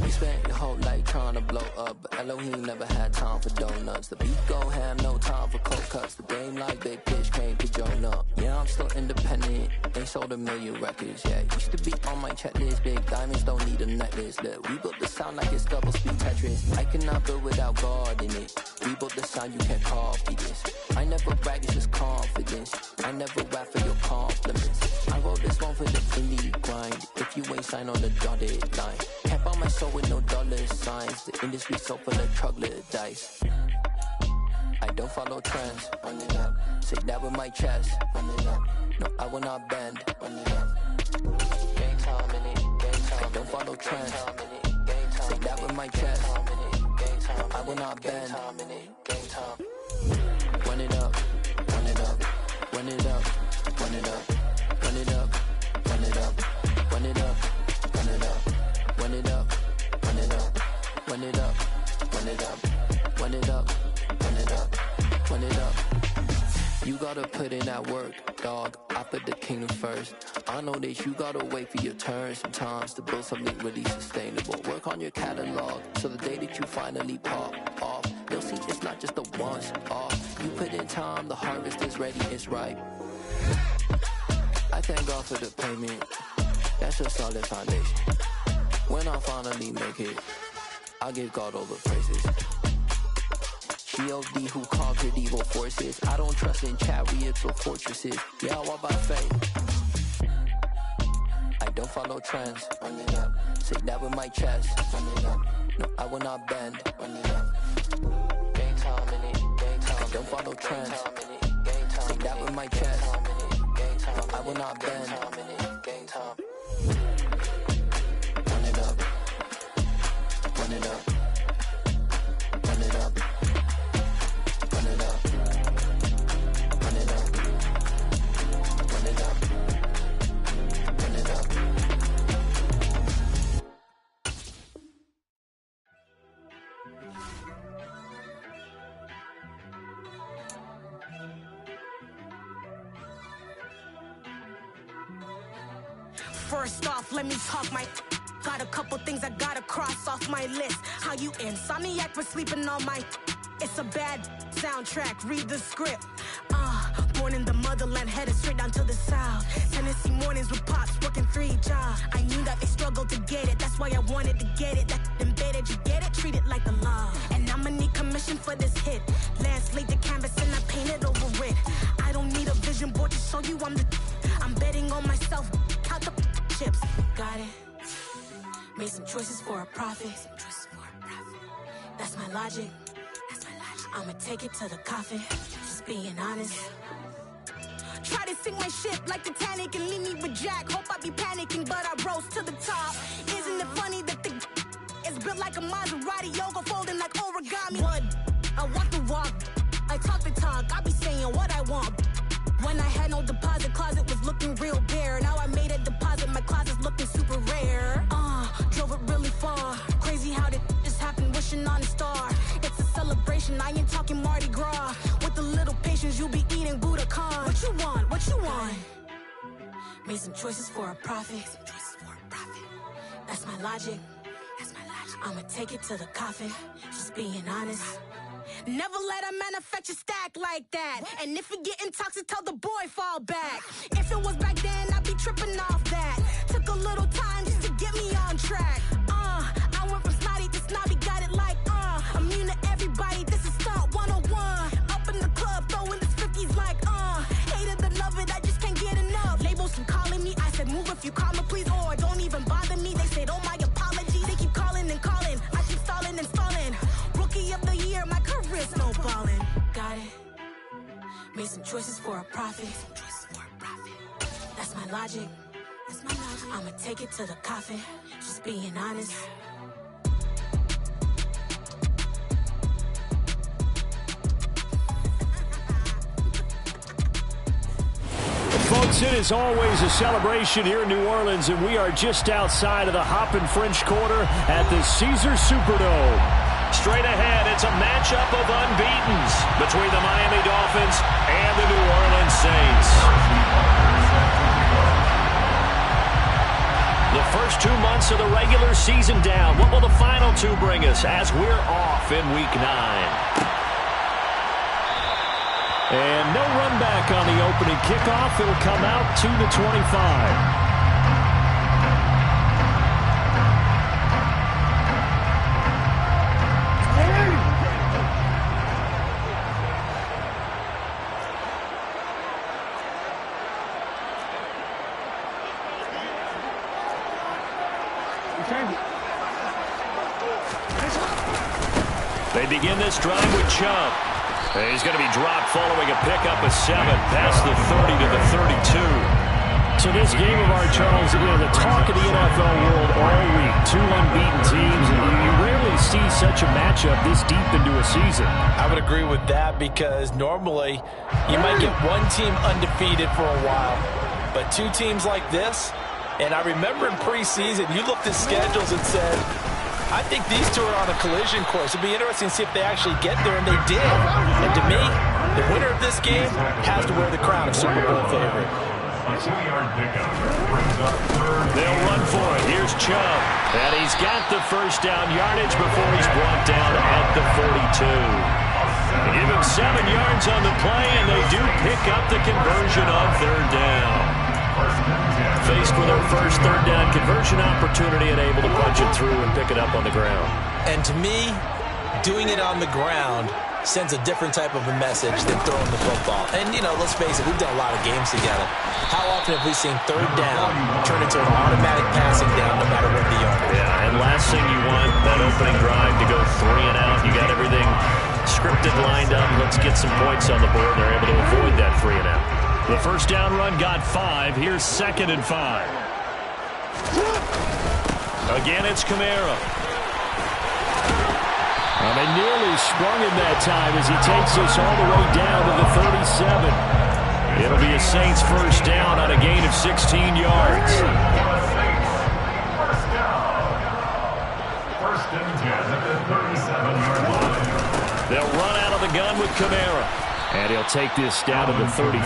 You spent your whole life trying to blow up, but Elohim never had time for donuts. The beat go ham, no time for cold cuts. The game like big fish came to join up. Yeah, I'm still independent, ain't sold 1 million records yet. Used to be on my checklist, big diamonds don't need a necklace. Look, we built the sound like it's double speed Tetris. I cannot build without God in it. We built the sound, you can't copy this. I never brag, it's just confidence. I never rap for your compliments. I wrote this one for the indie grind. If you ain't signed on the dotted line, can't buy my soul with no dollar signs. The industry so full of troglodytes. I don't follow trends. Run it up. Say that with my chest. Run it up. No, I will not bend. Run it up. Game time in it. Game time. I don't follow trends. Say that with my chest. No, I will not bend. Game time. Run it up. Run it up. Run it up. Run it up. Run it up. Run it up. Run it up. Run it up. Run it up. Run it up. Run it up. Run it up. Run it up. Run it up. Run it up. You gotta put in that work, dog. I put the kingdom first. I know that you gotta wait for your turn sometimes to build something really sustainable. Work on your catalog, so the day that you finally pop off, you'll see it's not just a once off. You put in time, the harvest is ready, it's ripe. I thank God for the payment. That's a solid foundation. When I finally make it, I'll give God all the praises. G.O.D. who conquered evil forces. I don't trust in chariots or fortresses. Yeah, I walk by faith. I don't follow trends. Run it up. Say that with my chest. Run it up. No, I will not bend. Run it up. Game time in it. Game time. I don't follow trends. Say that with my chest. No, I will not bend. Game time. Run it up. Run it up. Run it up. Run it up. Run it up. Run it up. Run it up. First off, let me talk my. Got a couple things I gotta cross off my list. How you insomniac for sleeping on my. It's a bad soundtrack, read the script. Born in the motherland, headed straight down to the south. Tennessee mornings with pops, working 3 jobs. I knew that they struggled to get it, that's why I wanted to get it. That embedded, you get it? Treat it like the law. And I'ma need commission for this hit. Lance laid the canvas and I painted over it. I don't need a vision board to show you I'm the. I'm betting on myself, count the chips. Got it. Made some choices for a profit. That's my logic. I'ma take it to the coffin. Just being honest. Try to sink my ship like Titanic and leave me with Jack. Hope I be panicking, but I rose to the top. Isn't it funny that the is built like a Maserati, yoga folding like origami? What? I walk the walk. I talk the talk. I be saying what I want. When I had no deposit, closet was looking real bare. Now I made a deposit, my closet's looking super rare. Drove it really far. Crazy how did just happen, wishing on a star. It's a celebration, I ain't talking Mardi Gras. With a little patience, you'll be eating Budokan. What you want? What you want? Made some choices for a profit. That's my logic. I'ma take it to the coffin. Just being honest. Never let a manufacture stack like that. And if it getting toxic, tell the boy fall back. If it was back then, I'd be tripping off that. Took a little time just to get me on track. I went from snotty to snobby, got it like immune to everybody, this is stunt 101. Up in the club, throwing this 50s like hate it, love it, I just can't get enough. Labels keep calling me, I said move if you call me please, or don't even bother me. They said oh my apologies, they keep calling and calling. I keep stalling and stalling. Rookie of the year, my career snowballing. Got it. Made some choices for a profit. That's my logic. I'ma take it to the coffin. Just being honest. Folks, it is always a celebration here in New Orleans, and we are just outside of the Hoppin' French Quarter at the Caesars Superdome. Straight ahead, it's a matchup of unbeatens between the Miami Dolphins and the New Orleans Saints. The first 2 months of the regular season down. What will the final 2 bring us as we're off in Week 9? And no run back on the opening kickoff. It'll come out to the 25. They begin this drive with Chubb. He's going to be dropped following a pickup of 7 past the 30 to the 32. So this game of ours, Charles, the talk of the NFL world all week. 2 unbeaten teams, and you rarely see such a matchup this deep into a season. I would agree with that because normally you might get one team undefeated for a while, but 2 teams like this, and I remember in preseason you looked at schedules and said, I think these 2 are on a collision course. It'll be interesting to see if they actually get there, and they did. And to me, the winner of this game has to wear the crown of Super Bowl favorite. They'll run for it. Here's Chubb. And he's got the first down yardage before he's brought down at the 42. They give him 7 yards on the play, and they do pick up the conversion of 3rd down. Faced with their first 3rd down conversion opportunity and able to punch it through and pick it up on the ground. And to me, doing it on the ground sends a different type of a message than throwing the football. And, let's face it, we've done a lot of games together. How often have we seen 3rd down turn into an automatic passing down no matter what the yard is? Yeah, and last thing you want, that opening drive to go 3 and out. You got everything scripted, lined up. Let's get some points on the board. They're able to avoid that 3 and out. The first down run got 5. Here's 2nd and 5. Again, it's Kamara. And they nearly sprung him that time as he takes us all the way down to the 37. It'll be a Saints first down on a gain of 16 yards. First and 10 at the 37-yard line. They'll run out of the gun with Kamara. And he'll take this down to the 33.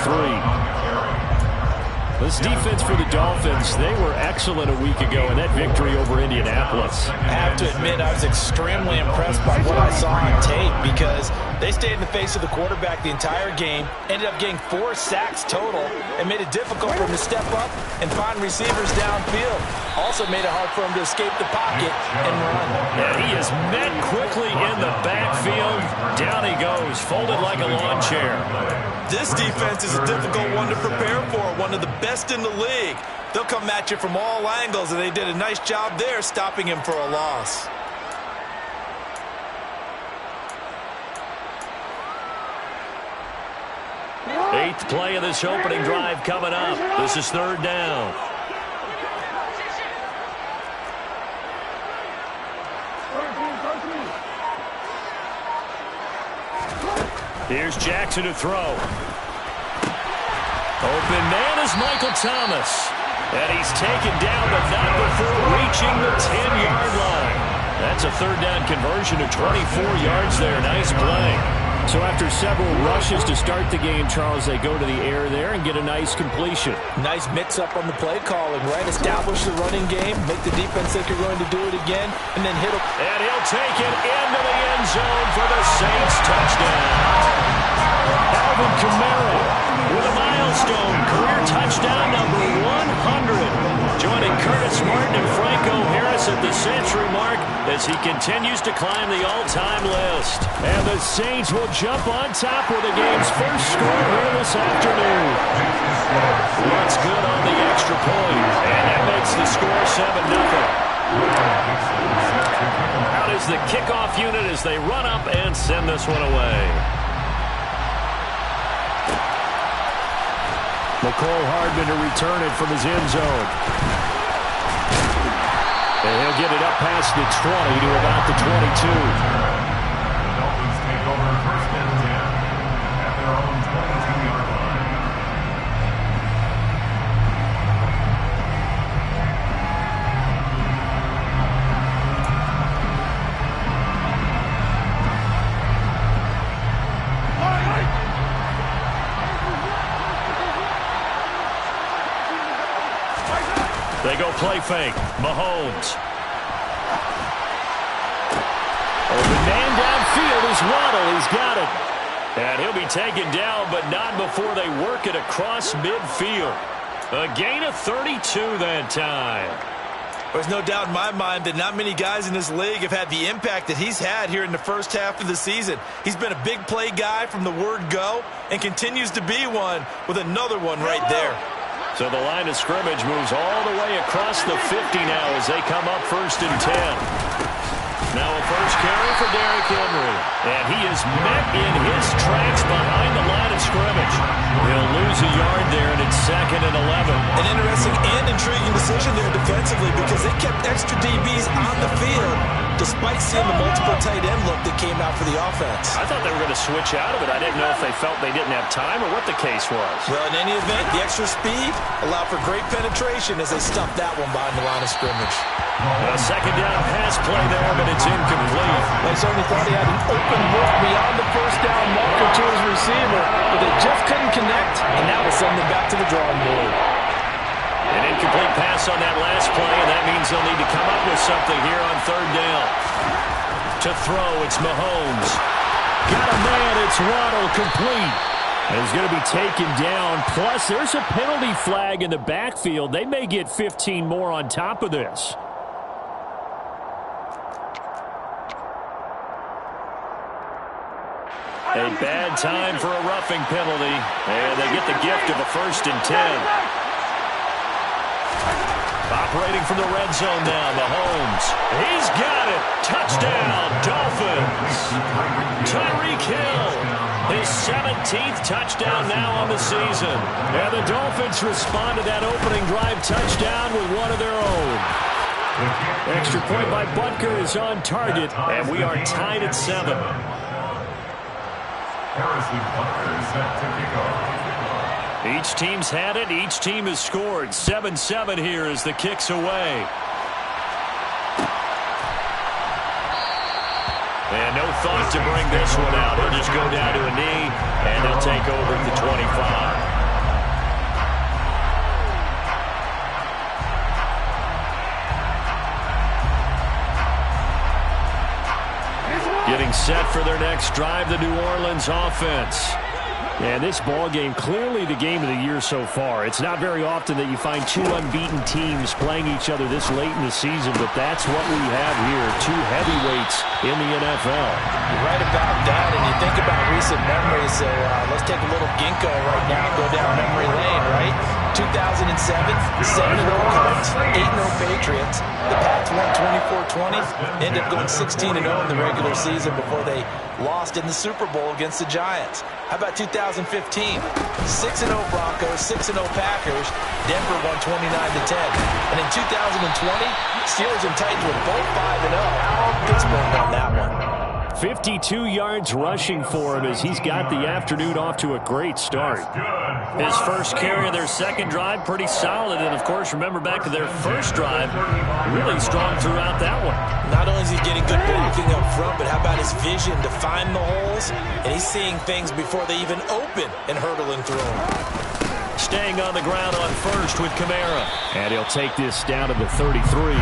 This defense for the Dolphins, they were excellent a week ago in that victory over Indianapolis. I have to admit, I was extremely impressed by what I saw on tape because they stayed in the face of the quarterback the entire game, ended up getting 4 sacks total, and made it difficult for him to step up and find receivers downfield. Also made it hard for him to escape the pocket and run. Yeah, he is met quickly in the backfield. Down he goes, folded like a lawn chair. This defense is a difficult one to prepare for, one of the best in the league. They'll come at you from all angles, and they did a nice job there stopping him for a loss. Eighth play of this opening drive coming up. This is 3rd down. Here's Jackson to throw. Open man is Michael Thomas. And he's taken down, but not before reaching the 10-yard line. That's a 3rd down conversion of 24 yards there. Nice play. So after several rushes to start the game, Charles, they go to the air there and get a nice completion. Nice mix-up on the play calling, right? Establish the running game, make the defense think you're going to do it again, and then hit him. And he'll take it into the end zone for the Saints touchdown. Alvin Kamara with a milestone career touchdown number 100. Joining Curtis Martin and Franco Harris at the century mark as he continues to climb the all-time list. And the Saints will jump on top with the game's first score here this afternoon. What's good on the extra point, and that makes the score 7-0. Out is the kickoff unit as they run up and send this one away. McCole Hardman to return it from his end zone. And he'll get it up past the 20 to about the 22. The Dolphins take over 1st and 10 at their own 22-yard line. They go play fake. Mahomes. Open man downfield is Waddle. He's got it. And he'll be taken down, but not before they work it across midfield. A gain of 32 that time. There's no doubt in my mind that not many guys in this league have had the impact that he's had here in the first half of the season. He's been a big play guy from the word go and continues to be one with another one right there. So the line of scrimmage moves all the way across the 50 now as they come up 1st and 10. Now a first carry for Derrick Henry. And he is met in his tracks behind the line of scrimmage. He'll lose a yard there, and it's 2nd and 11. An interesting and intriguing decision there defensively because they kept extra DBs on the field despite seeing the multiple tight end look that came out for the offense. I thought they were going to switch out of it. I didn't know if they felt they didn't have time or what the case was. Well, in any event, the extra speed allowed for great penetration as they stuffed that one behind the line of scrimmage. A second down pass play there, but it's incomplete. They certainly thought he had an open look beyond the first down marker to his receiver, but they just couldn't connect, and that will send them back to the drawing board. An incomplete pass on that last play, and that means they'll need to come up with something here on 3rd down. To throw, it's Mahomes. Got a man, it's Waddle, complete. And he's going to be taken down. Plus, there's a penalty flag in the backfield. They may get 15 more on top of this. A bad time for a roughing penalty, and they get the gift of a 1st and 10. Operating from the red zone now, Mahomes. He's got it. Touchdown, Dolphins. Tyreek Hill, his 17th touchdown now on the season. And the Dolphins respond to that opening drive touchdown with one of their own. Extra point by Butker is on target, and we are tied at 7. Each team's had it. Each team has scored. 7-7 here as the kick's away. And no thought to bring this one out. He'll just go down to a knee, and they'll take over at the 25. Getting set for their next drive, the New Orleans offense. And this ball game, clearly the game of the year so far. It's not very often that you find two unbeaten teams playing each other this late in the season, but that's what we have here, two heavyweights in the NFL. You're right about that, and you think about recent memories, so let's take a little ginkgo right now and go down memory lane, right? 2007, 7-0 Colts, 8-0 Patriots. The Pats won 24-20, ended up going 16-0 in the regular season before they lost in the Super Bowl against the Giants. How about 2015? 6-0 Broncos, 6-0 Packers. Denver won 29-10. And in 2020, Steelers and Titans were both 5-0. Pittsburgh won that one. 52 yards rushing for him as he's got the afternoon off to a great start. His first carry of their second drive, pretty solid. And, of course, remember back to their first drive, really strong throughout that one. Not only is he getting good blocking up front, but how about his vision to find the holes? And he's seeing things before they even open and hurdling through them. Staying on the ground on first with Kamara. And he'll take this down to the 33.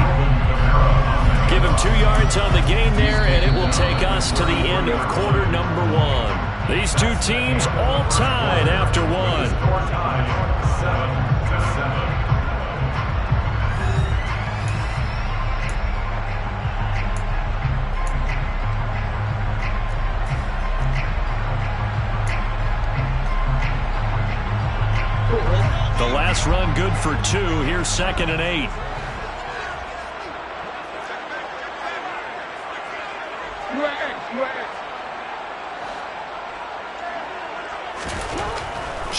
Give him 2 yards on the gain there, and it will take us to the end of quarter number 1. These two teams all tied after one. The last run good for 2. Here's 2nd and 8.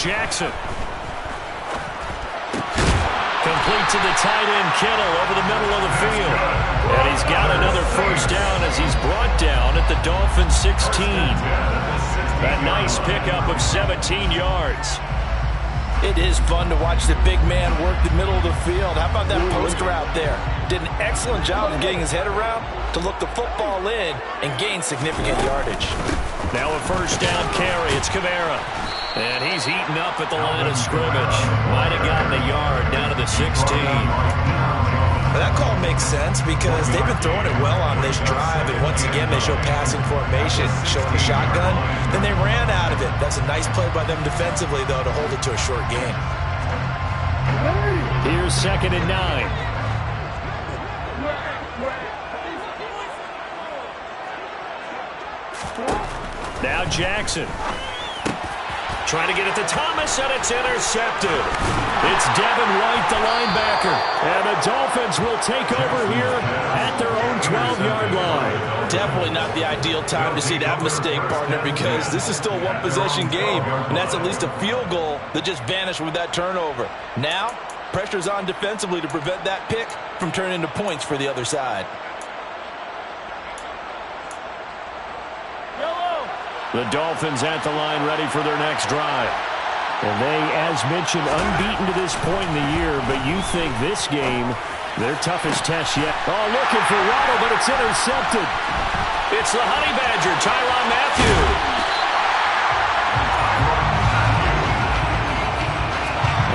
Jackson. Complete to the tight end, Kittle, over the middle of the field. And he's got another first down as he's brought down at the Dolphins' 16. That nice pickup of 17 yards. It is fun to watch the big man work the middle of the field. How about that post route there? Did an excellent job of getting his head around to look the football in and gain significant yardage. Now a first down carry. It's Kamara. And he's eaten up at the line of scrimmage. Might have gotten a yard down to the 16. That call makes sense because they've been throwing it well on this drive, and once again they show passing formation, showing the shotgun. Then they ran out of it. That's a nice play by them defensively, though, to hold it to a short gain. Here's 2nd and 9. Now Jackson. Trying to get it to Thomas, and it's intercepted. It's Devin White, the linebacker. And the Dolphins will take over here at their own 12-yard line. Definitely not the ideal time to see that mistake, partner, because this is still a one-possession game, and that's at least a field goal that just vanished with that turnover. Now, pressure's on defensively to prevent that pick from turning into points for the other side. The Dolphins at the line ready for their next drive. And they, as mentioned, unbeaten to this point in the year, but you think this game, their toughest test yet. Oh, looking for Waddle, but it's intercepted. It's the Honey Badger, Tyrann Mathieu.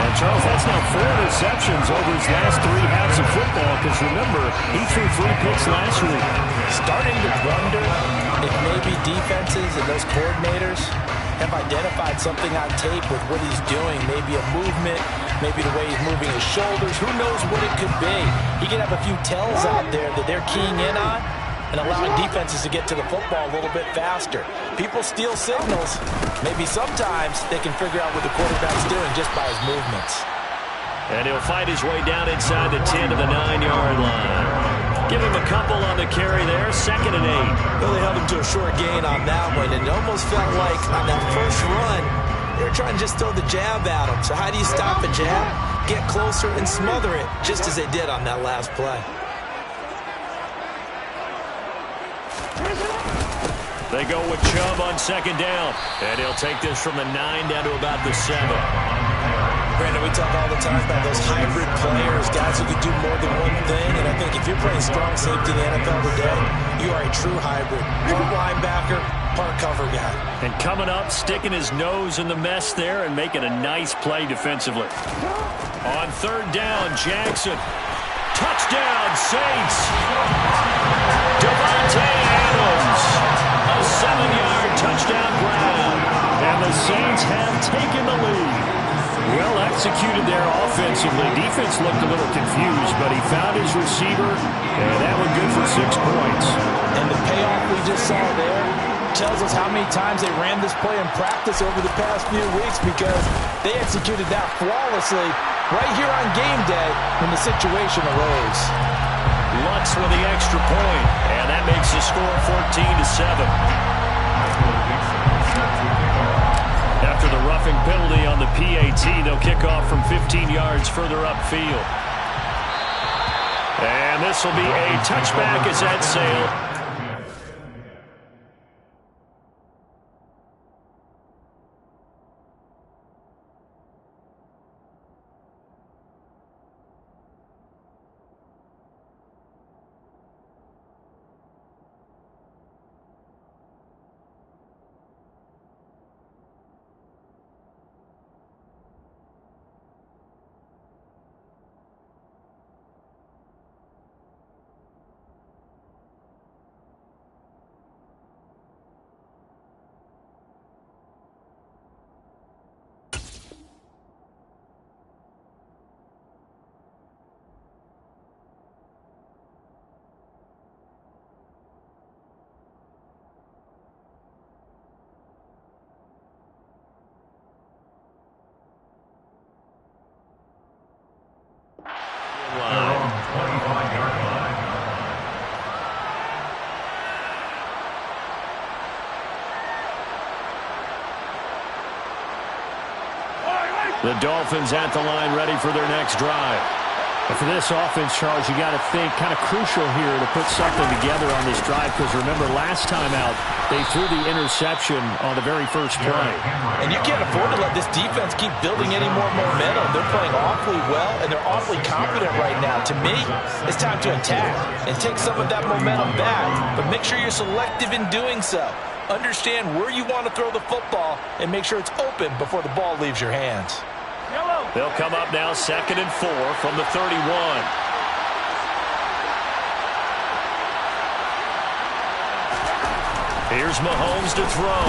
And Charles, that's now 4 interceptions over his last 3 halves of football, because remember, he threw 3 picks last week. Starting to wonder if maybe defenses and those coordinators have identified something on tape with what he's doing. Maybe a movement, maybe the way he's moving his shoulders. Who knows what it could be? He could have a few tells out there that they're keying in on and allowing defenses to get to the football a little bit faster. People steal signals. Maybe sometimes they can figure out what the quarterback's doing just by his movements. And he'll fight his way down inside the 10 to the 9-yard line. Give him a couple on the carry there, 2nd and 8. Really held him to a short gain on that one, and it almost felt like on that first run, they were trying to just throw the jab at him. So how do you stop a jab? Get closer and smother it, just as they did on that last play. They go with Chubb on 2nd down, and he'll take this from the 9 down to about the 7. Brandon, we talk all the time about those hybrid players, guys who can do more than one thing, and I think if you're playing strong safety in the NFL today, you are a true hybrid. Part linebacker, part cover guy. And coming up, sticking his nose in the mess there and making a nice play defensively. On 3rd down, Jackson. Touchdown, Saints. Devontae Adams. A 7-yard touchdown grab. And the Saints have taken the lead. Well executed there offensively. Defense looked a little confused, but he found his receiver, and that one good for 6 points. And the payoff we just saw there tells us how many times they ran this play in practice over the past few weeks, because they executed that flawlessly right here on game day when the situation arose. Lutz with the extra point, and that makes the score 14-7. After the roughing penalty on the PAT, they'll kick off from 15 yards further upfield. And this will be a touchback as that sailed. The Dolphins at the line ready for their next drive. And for this offense, Charles, you got to think kind of crucial here to put something together on this drive, because remember last time out they threw the interception on the very first play. And you can't afford to let this defense keep building any more momentum. They're playing awfully well, and they're awfully confident right now. To me, it's time to attack and take some of that momentum back, but make sure you're selective in doing so. understand where you want to throw the football, and make sure it's open before the ball leaves your hands. They'll come up now 2nd and 4 from the 31. Here's Mahomes to throw.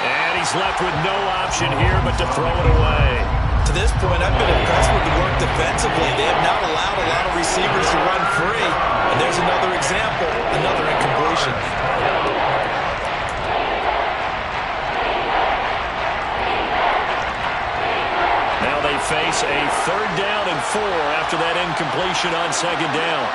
And he's left with no option here but to throw it away. To this point, I've been impressed with the work defensively. They have not allowed a lot of receivers to run free. And there's another example, another incompletion. Now they face a 3rd down and 4 after that incompletion on 2nd down.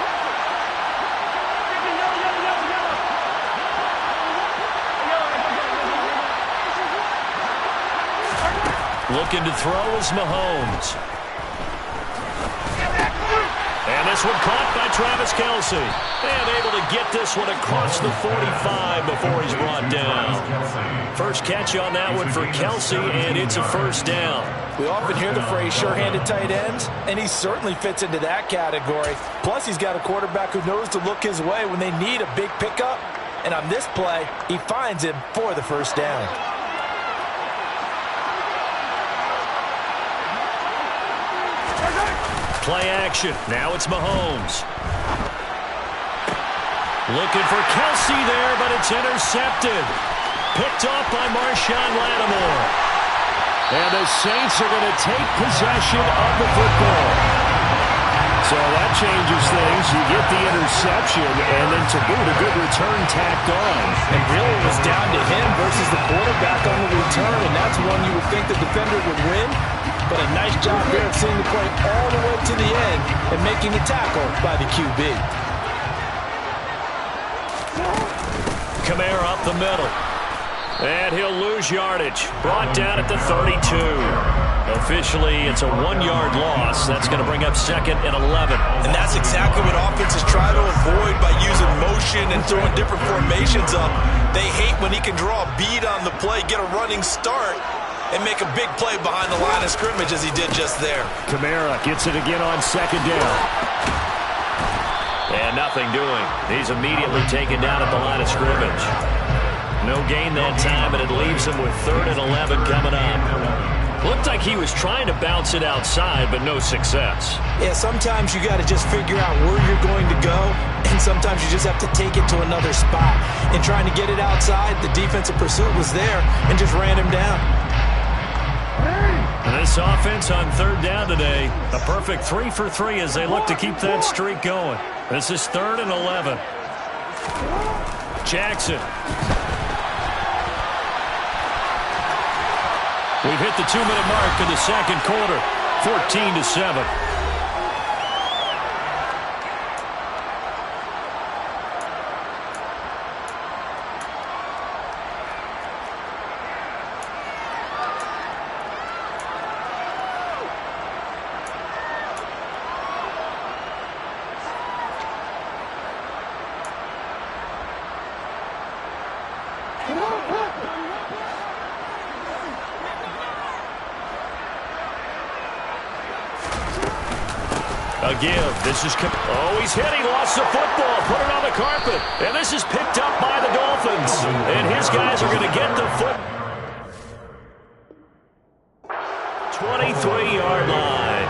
Looking to throw is Mahomes. And this one caught by Travis Kelce. And able to get this one across the 45 before he's brought down. First catch on that one for Kelce, and it's a 1st down. We often hear the phrase sure-handed tight ends, and he certainly fits into that category. Plus, he's got a quarterback who knows to look his way when they need a big pickup. And on this play, he finds him for the 1st down. Play action. Now it's Mahomes. Looking for Kelce there, but it's intercepted. Picked off by Marshawn Lattimore. And the Saints are going to take possession of the football. So that changes things. You get the interception, and then to boot, a good return tacked on. And really it was down to him versus the quarterback on the return, and that's one you would think the defender would win. But a nice job here of seeing the play all the way to the end and making a tackle by the QB. Kamara up the middle. And he'll lose yardage. Brought down at the 32. Officially, it's a 1-yard loss. That's going to bring up 2nd and 11. And that's exactly what offenses try to avoid by using motion and throwing different formations up. They hate when he can draw a bead on the play, get a running start, and make a big play behind the line of scrimmage as he did just there. Kamara gets it again on 2nd down. And nothing doing. He's immediately taken down at the line of scrimmage. No gain that time, and it leaves him with 3rd and 11 coming up. Looked like he was trying to bounce it outside, but no success. Yeah, sometimes you got to just figure out where you're going to go, and sometimes you just have to take it to another spot. In trying to get it outside, the defensive pursuit was there and just ran him down. And this offense on 3rd down today, a perfect 3 for 3 as they look to keep that streak going. This is 3rd and 11. Jackson. We've hit the 2-minute mark of the 2nd quarter, 14-7. Again, this is... Oh, he's hit. He lost the football. Put it on the carpet. And this is picked up by the Dolphins. And his guys are going to get the foot. 23-yard line.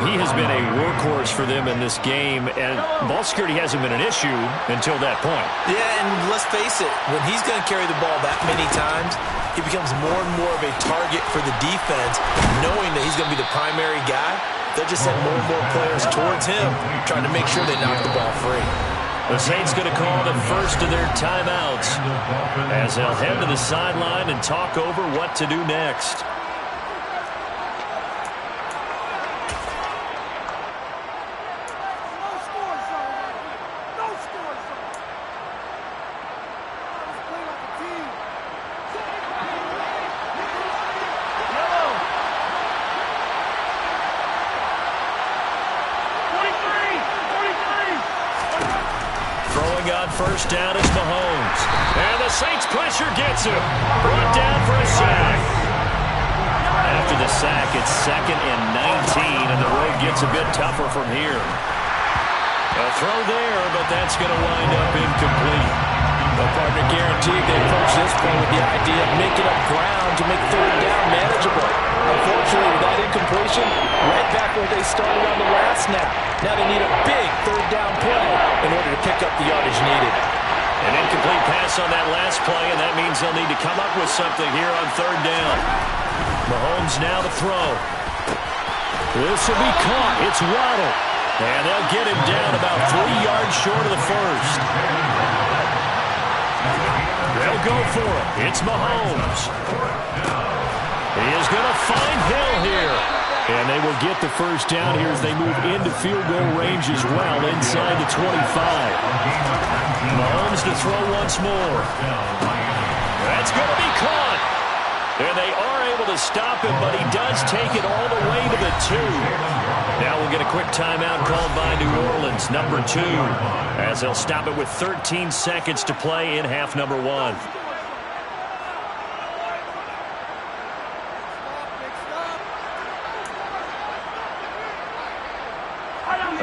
He has been a workhorse for them in this game, and ball security hasn't been an issue until that point. Yeah, and let's face it, when he's going to carry the ball that many times, he becomes more and more of a target for the defense, knowing that he's going to be the primary guy. They'll just send more and more players towards him, trying to make sure they knock the ball free. The Saints going to call the first of their timeouts as they'll head to the sideline and talk over what to do next. First down is Mahomes. And the Saints pressure gets him. Brought down for a sack. After the sack, it's 2nd and 19, and the road gets a bit tougher from here. A throw there, but that's going to wind up incomplete. The partner guaranteed they approach this play with the idea of making up ground to make third down manageable. Unfortunately, with that incompletion, right back where they started on the last snap. Now they need a big third down play in order to pick up the yardage needed. An incomplete pass on that last play, and that means they'll need to come up with something here on third down. Mahomes now to throw. This will be caught. It's Waddle. And they'll get him down about 3 yards short of the first. They'll go for it. It's Mahomes. He is going to find Hill here. And they will get the first down here as they move into field goal range as well, inside the 25. Mahomes to throw once more. That's going to be caught. And they are able to stop him, but he does take it all the way to the 2. Now we'll get a quick timeout called by New Orleans, number 2, as they'll stop it with 13 seconds to play in half number 1.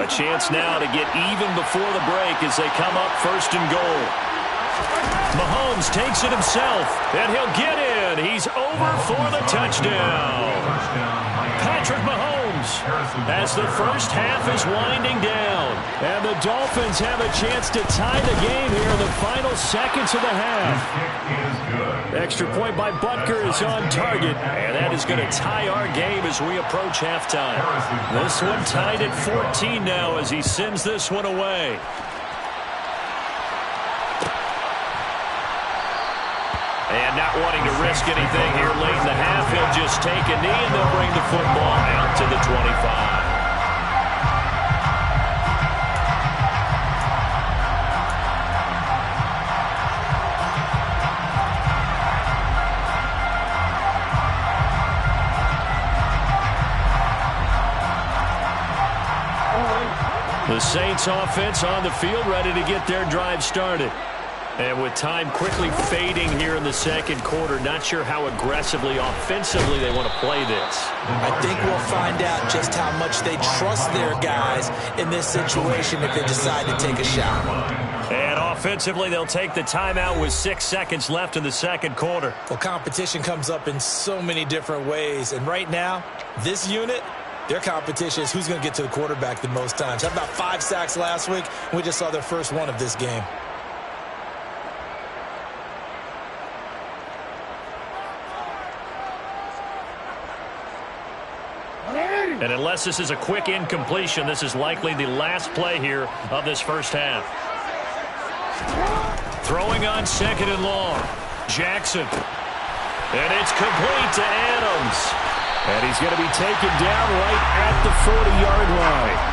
A chance now to get even before the break as they come up first and goal. Mahomes takes it himself, and he'll get in. He's over for the touchdown. Patrick Mahomes as the first half is winding down. And the Dolphins have a chance to tie the game here in the final seconds of the half. Extra point by Butker is on target, and that is going to tie our game as we approach halftime. This one tied at 14 now as he sends this one away. And not wanting to risk anything here late in the half, he'll just take a knee and they'll bring the football out to the 25. The Saints offense on the field, ready to get their drive started. And with time quickly fading here in the second quarter, not sure how aggressively, offensively they want to play this. I think we'll find out just how much they trust their guys in this situation if they decide to take a shot. And offensively, they'll take the timeout with 6 seconds left in the second quarter. Well, competition comes up in so many different ways. And right now, this unit, their competition is who's going to get to the quarterback the most times. Had about 5 sacks last week. We just saw their first one of this game. And unless this is a quick incompletion, this is likely the last play here of this first half. Throwing on second and long. Jackson. And it's complete to Adams. And he's going to be taken down right at the 40-yard line.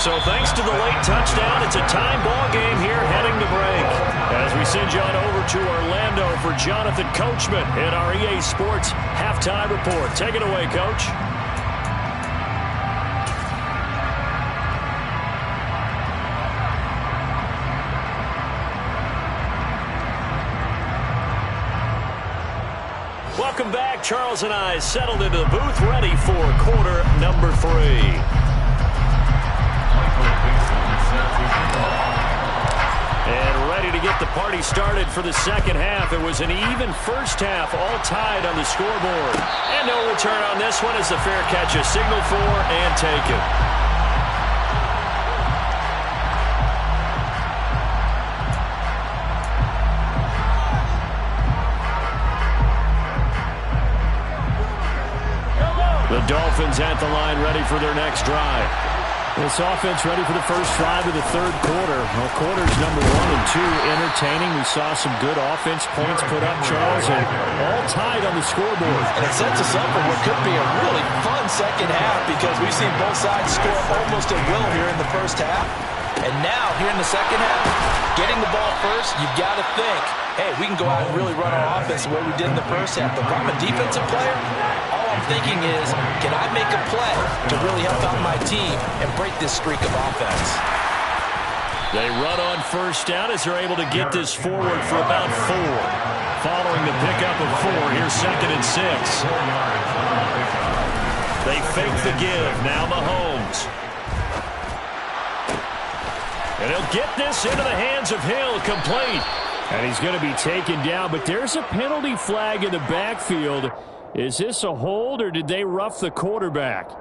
So thanks to the late touchdown, it's a time ball game here heading to break. As we send you on over to Orlando for Jonathan Coachman in our EA Sports Halftime Report. Take it away, Coach. Welcome back. Charles and I settled into the booth, ready for quarter number 3. And ready to get the party started for the second half. It was an even first half, all tied on the scoreboard. And no return on this one as the fair catch is signaled for and taken. The Dolphins at the line, ready for their next drive. This offense ready for the first drive of the third quarter. Well, quarters number 1 and 2 entertaining. We saw some good offense points put up, Charles, and all tied on the scoreboard. And it sets us up for what could be a really fun second half because we've seen both sides score almost at will here in the first half. And now, here in the second half, getting the ball first, you've got to think, hey, we can go out and really run our offense the way we did in the first half. But if I'm a defensive player, all I'm thinking is, can I make a play to really help out my team and break this streak of offense? They run on first down as they're able to get this forward for about 4. following the pickup of 4. Here's 2nd and 6. They fake the give. Now Mahomes. And he'll get this into the hands of Hill, complete. And he's going to be taken down, but there's a penalty flag in the backfield. Is this a hold, or did they rough the quarterback?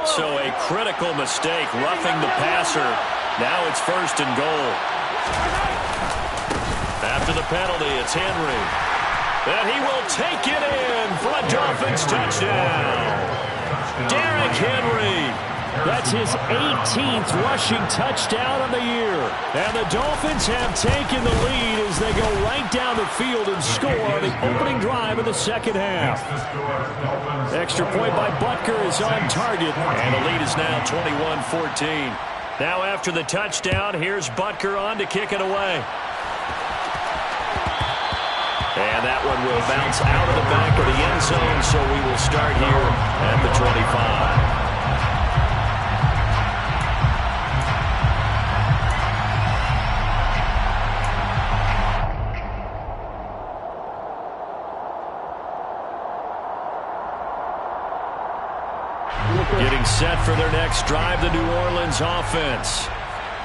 So a critical mistake, roughing the passer. Now it's 1st and goal. After the penalty, it's Henry. And he will take it in for a Dolphins touchdown. Derrick Henry. That's his 18th rushing touchdown of the year. And the Dolphins have taken the lead as they go right down the field and score on the opening drive of the second half. Extra point by Butker is on target. And the lead is now 21-14. Now after the touchdown, here's Butker on to kick it away. And that one will bounce out of the back of the end zone, so we will start here at the 25. Getting set for their next drive, the New Orleans offense.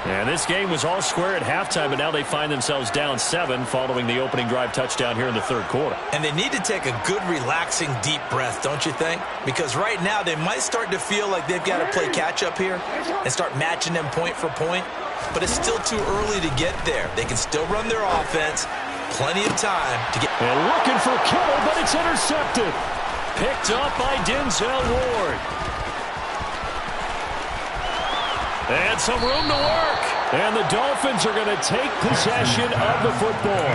And this game was all square at halftime, but now they find themselves down 7 following the opening drive touchdown here in the third quarter. And they need to take a good, relaxing, deep breath, don't you think? Because right now they might start to feel like they've got to play catch-up here and start matching them point for point. But it's still too early to get there. They can still run their offense. Plenty of time to get... And looking for Kittle, but it's intercepted. Picked up by Denzel Ward. And some room to work. And the Dolphins are going to take possession of the football.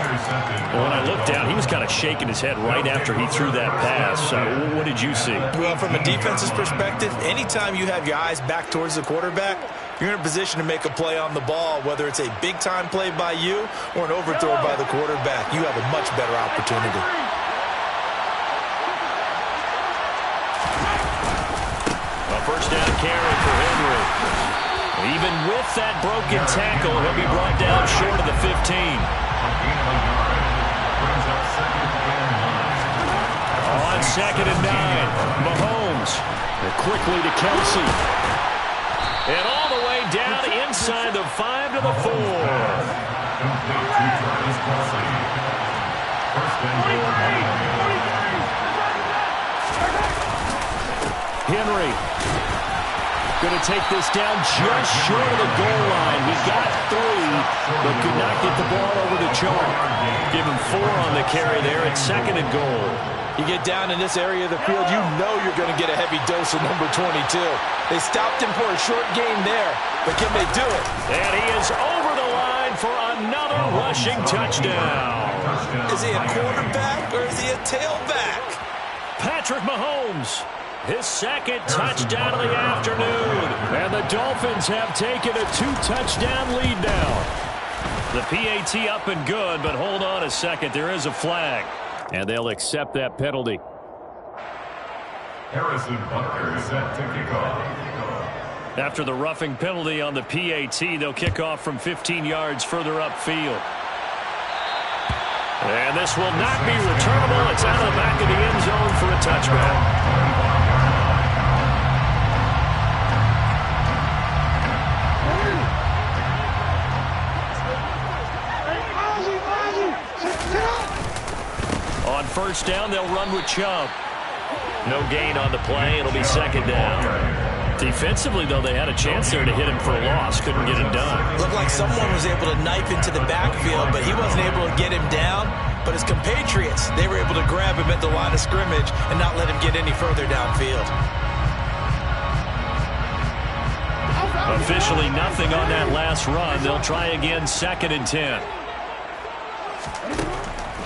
When I looked down, he was kind of shaking his head right after he threw that pass. What did you see? Well, from a defense's perspective, anytime you have your eyes back towards the quarterback, you're in a position to make a play on the ball, whether it's a big-time play by you or an overthrow by the quarterback. You have a much better opportunity. A first down carry for Henry. Even with that broken tackle, he'll be brought down short of the 15. On 2nd and 9, Mahomes. Quickly to Kelsey. And all the way down inside the 5 to the 4. Henry. Going to take this down just short of the goal line. He got 3, but could not get the ball over the chalk. Give him 4 on the carry there at 2nd and goal. You get down in this area of the field, you know you're going to get a heavy dose of number 22. They stopped him for a short gain there, but can they do it? And he is over the line for another rushing touchdown. Is he a quarterback or is he a tailback? Patrick Mahomes. His 2nd touchdown of the afternoon. And the Dolphins have taken a 2-touchdown lead now. The PAT up and good, but hold on a second. There is a flag. And they'll accept that penalty. Harrison Butker set to kick off. After the roughing penalty on the PAT, they'll kick off from 15 yards further upfield. And this will not be returnable. It's out of the back of the end zone for a touchback. On first down, they'll run with Chubb. No gain on the play. It'll be 2nd down. Defensively, though, they had a chance there to hit him for a loss. Couldn't get it done. Looked like someone was able to knife into the backfield, but he wasn't able to get him down. But his compatriots, they were able to grab him at the line of scrimmage and not let him get any further downfield. Officially nothing on that last run. They'll try again 2nd and 10.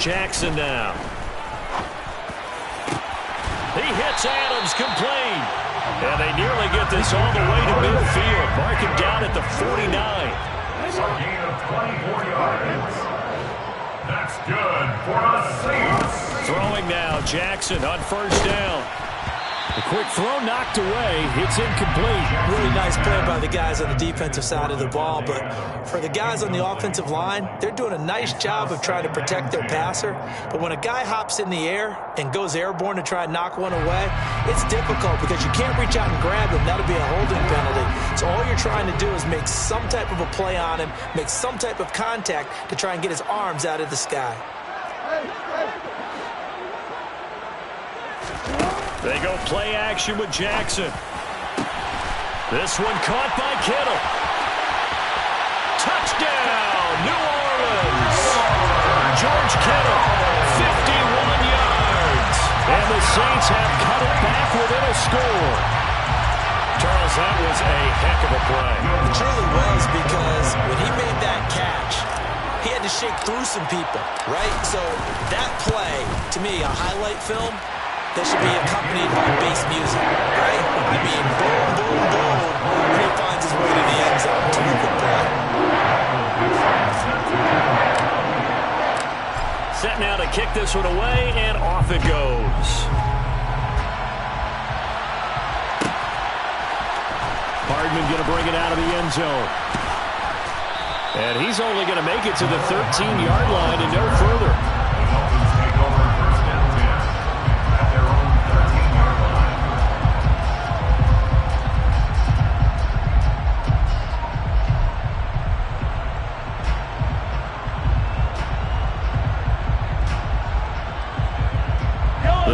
Jackson now. He hits Adams, complete. And they nearly get this all the way to midfield. Mark him down at the 49. A gain of 24 yards. That's That's good for the Saints. Throwing now, Jackson on first down. The quick throw knocked away. It's incomplete. Really nice play by the guys on the defensive side of the ball, but for the guys on the offensive line, they're doing a nice job of trying to protect their passer. But when a guy hops in the air and goes airborne to try and knock one away, it's difficult because you can't reach out and grab him. That'll be a holding penalty. So all you're trying to do is make some type of a play on him, make some type of contact to try and get his arms out of the sky. They go play action with Jackson. This one caught by Kittle. Touchdown, New Orleans. George Kittle, 51 yards. And the Saints have cut it back within a score. Charles, that was a heck of a play. It truly was, because when he made that catch, he had to shake through some people, right? So that play, to me, a highlight film, that should be accompanied by bass music, right? I mean, boom, boom, boom, and he finds his way to the end zone. Terrific play. Set now to kick this one away, and off it goes. Hardman going to bring it out of the end zone. And he's only going to make it to the 13-yard line and no further.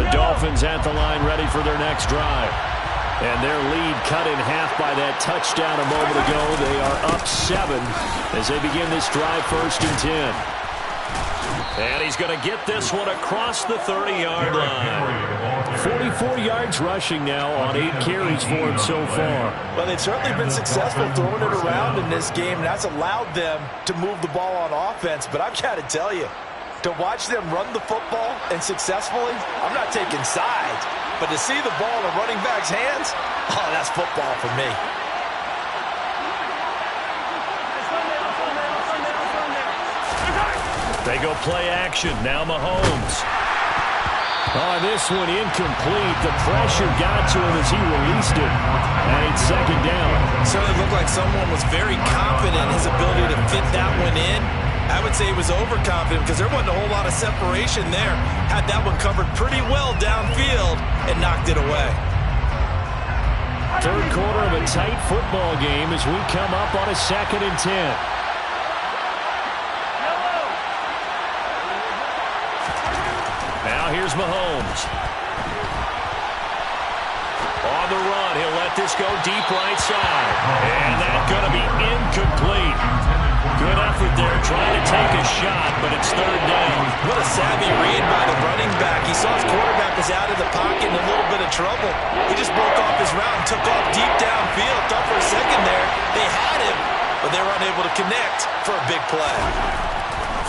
Dolphins at the line, ready for their next drive. And their lead cut in half by that touchdown a moment ago. They are up 7 as they begin this drive, 1st and 10. And he's going to get this one across the 30-yard line. 44 yards rushing now on 8 carries for him so far. Well, they've certainly been successful throwing it around in this game, and that's allowed them to move the ball on offense. But I've got to tell you, to watch them run the football and successfully, I'm not taking sides, but to see the ball in a running back's hands, oh, that's football for me. They go play action. Now Mahomes. Oh, this one incomplete. The pressure got to him as he released it. And it's 2nd down. Certainly looked like someone was very confident in his ability to fit that one in. I would say he was overconfident because there wasn't a whole lot of separation there. Had that one covered pretty well downfield and knocked it away. 3rd quarter of a tight football game as we come up on a 2nd and 10. Now here's Mahomes. On the run, he'll let this go deep right side. And that's going to be incomplete. Good effort there, trying to take a shot, but it's 3rd down. What a savvy read by the running back. He saw his quarterback was out of the pocket in a little bit of trouble. He just broke off his route and took off deep downfield. Thought for a second there they had him, but they were unable to connect for a big play.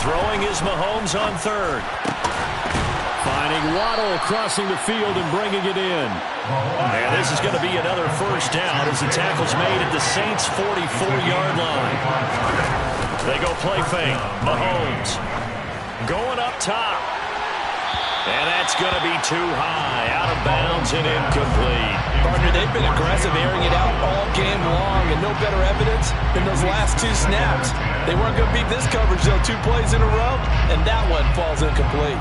Throwing is Mahomes on 3rd. Finding Waddle crossing the field and bringing it in. And this is going to be another 1st down as the tackle's made at the Saints' 44-yard line. They go play fake. Mahomes going up top. And that's going to be too high. Out of bounds and incomplete. Partner, they've been aggressive, airing it out all game long, and no better evidence than those last 2 snaps. They weren't going to beat this coverage, though, 2 plays in a row, and that one falls incomplete.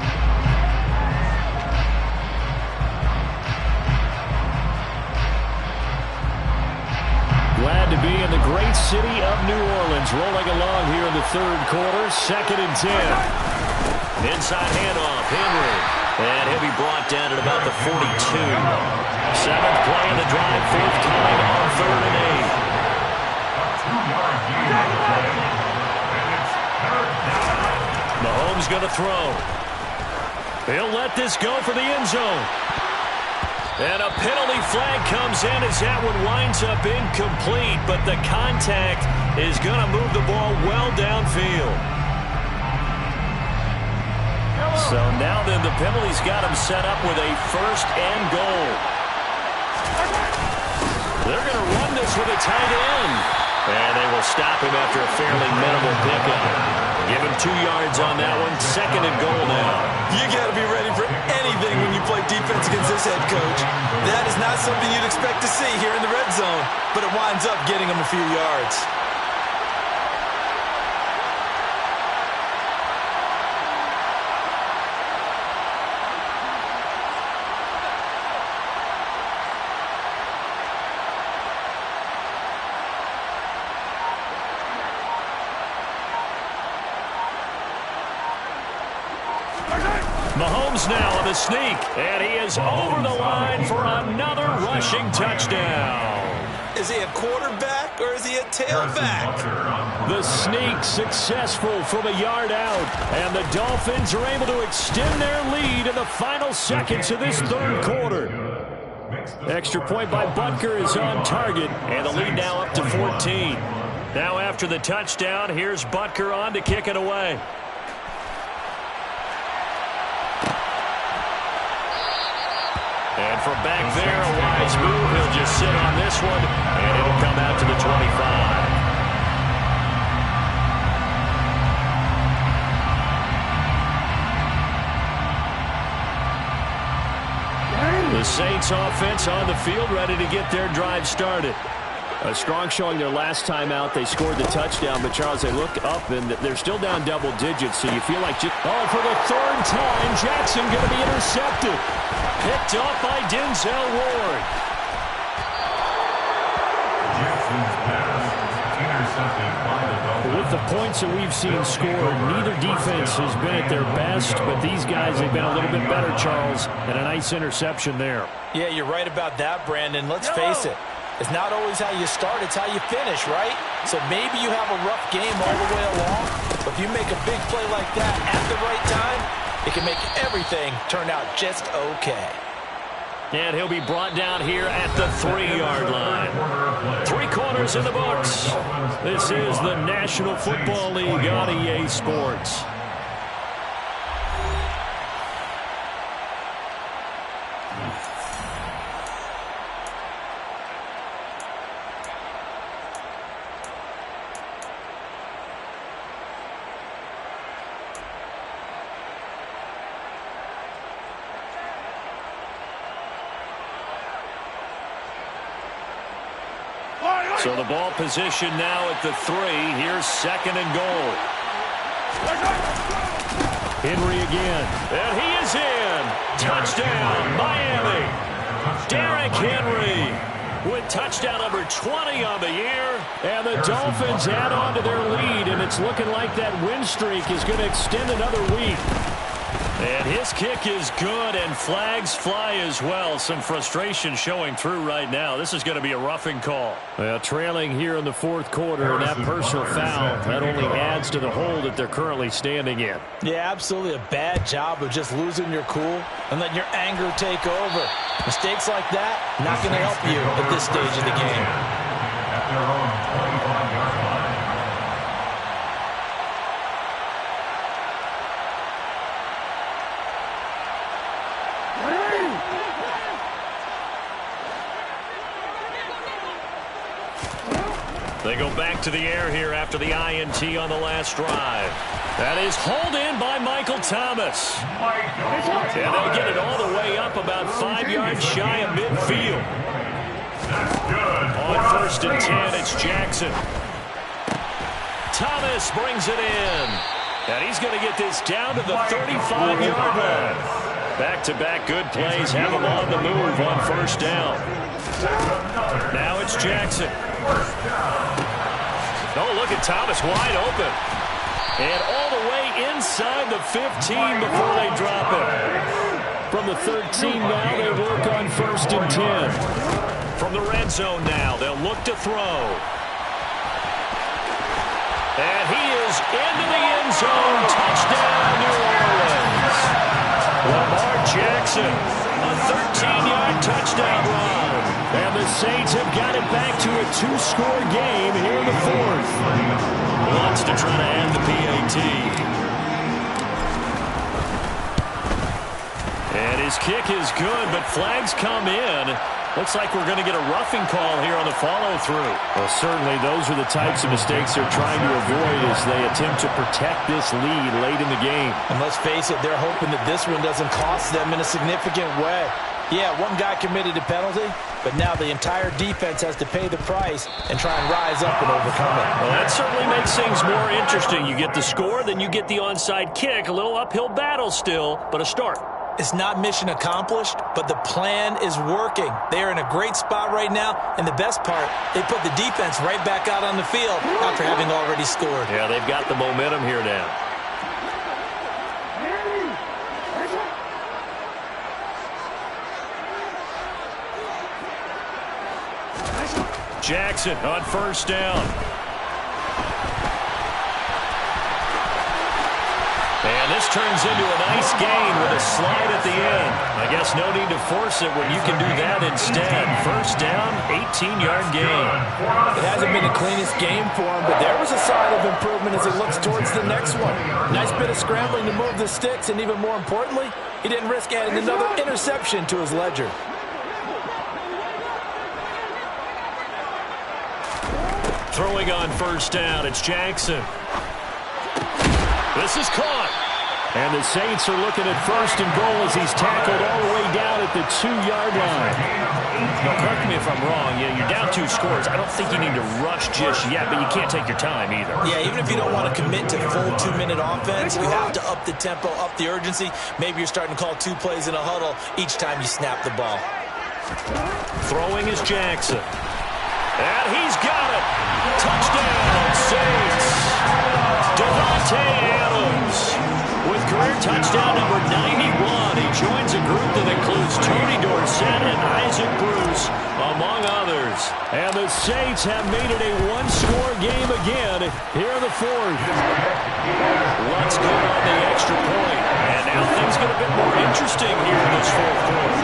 Glad to be in the great city of New Orleans, rolling along here in the 3rd quarter, 2nd and 10. Inside handoff, Henry. And he'll be brought down at about the 42. 7th play in the drive, 4th coming on 3rd and 8. Mahomes going to throw. He'll let this go for the end zone. And a penalty flag comes in as that one winds up incomplete, but the contact is going to move the ball well downfield. So now then the penalty's got him set up with a 1st and goal. They're going to run this goes for the tight end. And they will stop him after a fairly minimal pickup. Give him 2 yards on that one. 2nd and goal now. You got to be ready for anything when you play defense against this head coach. That is not something you'd expect to see here in the red zone, but it winds up getting him a few yards. Mahomes now on the sneak, and he is over the line for another rushing touchdown. Is he a quarterback or is he a tailback? The sneak successful from a yard out, and the Dolphins are able to extend their lead in the final seconds of this 3rd quarter. Extra point by Butker is on target, and the lead now up to 14. Now after the touchdown, here's Butker on to kick it away. And from back there, a wise move. He'll just sit on this one, and it'll come out to the 25. The Saints offense on the field, ready to get their drive started. A strong showing their last time out. They scored the touchdown, but Charles, they look up, and they're still down double digits, so you feel like... for the 3rd time, Jackson going to be intercepted. Picked off by Denzel Ward. Jackson's pass intercepted by the Dolphins. With the points that we've seen scored, neither defense has been at their best, but these guys have been a little bit better, Charles, and a nice interception there. Yeah, you're right about that, Brandon. Let's face it. It's not always how you start, it's how you finish, right? So maybe you have a rough game all the way along, but if you make a big play like that at the right time, it can make everything turn out just okay. And he'll be brought down here at the 3-yard line. 3 quarters in the books. This is the National Football League on EA Sports. So the ball position now at the 3. Here's 2nd and goal. Henry again. And he is in. Touchdown, Miami. Derrick Henry with touchdown number 20 on the year. And the Dolphins add on to their lead, and it's looking like that win streak is going to extend another week. And his kick is good, and flags fly as well. Some frustration showing through right now. This is going to be a roughing call. Well, trailing here in the 4th quarter, and that personal foul, that only adds to the hole that they're currently standing in. Yeah, absolutely a bad job of just losing your cool and letting your anger take over. Mistakes like that, not going to help you at this stage of the game. At their own 25-yard line. They go back to the air here after the INT on the last drive. That is hauled in by Michael Thomas. And they'll get it all the way up about 5 yards shy of midfield. On 1st and 10, it's Jackson. Thomas brings it in. And he's going to get this down to the 35-yard line. Back-to-back good plays have him on the move on 1st down. Now it's Jackson. Oh, look at Thomas wide open. And all the way inside the 15 before they drop it. From the 13 now, they work on 1st and 10. From the red zone now, they'll look to throw. And he is into the end zone. Touchdown, New Orleans. Lamar Jackson, a 13-yard touchdown run. And the Saints have got it back to a 2-score game here in the 4th. Wants to try to end the PAT. And his kick is good, but flags come in. Looks like we're going to get a roughing call here on the follow-through. Well, certainly those are the types of mistakes they're trying to avoid as they attempt to protect this lead late in the game. And let's face it, they're hoping that this one doesn't cost them in a significant way. Yeah, one guy committed a penalty, but now the entire defense has to pay the price and try and rise up and overcome it. Well, that certainly makes things more interesting. You get the score, then you get the onside kick. A little uphill battle still, but a start. It's not mission accomplished, but the plan is working. They are in a great spot right now, and the best part, they put the defense right back out on the field after having already scored. Yeah, they've got the momentum here now. Jackson on first down. And this turns into a nice gain with a slide at the end. I guess no need to force it when you can do that instead. First down, 18-yard gain. It hasn't been the cleanest game for him, but there was a sign of improvement as he looks towards the next one. Nice bit of scrambling to move the sticks, and even more importantly, he didn't risk adding another interception to his ledger. Throwing on first down, it's Jackson. This is caught. And the Saints are looking at first and goal as he's tackled all the way down at the 2-yard line. Now, correct me if I'm wrong. Yeah, you're down 2 scores. I don't think you need to rush just yet, but you can't take your time either. Yeah, even if you don't want to commit to full 2-minute offense, you have to up the tempo, up the urgency. Maybe you're starting to call 2 plays in a huddle each time you snap the ball. Throwing is Jackson. And he's got it. Touchdown, Saints. Devontae Adams with career touchdown number 91. He joins a group that includes Tony Dorsett and Isaac Bruce, among others. And the Saints have made it a one-score game again here in the fourth. Let's go on the extra point. And now things get a bit more interesting here in this fourth quarter.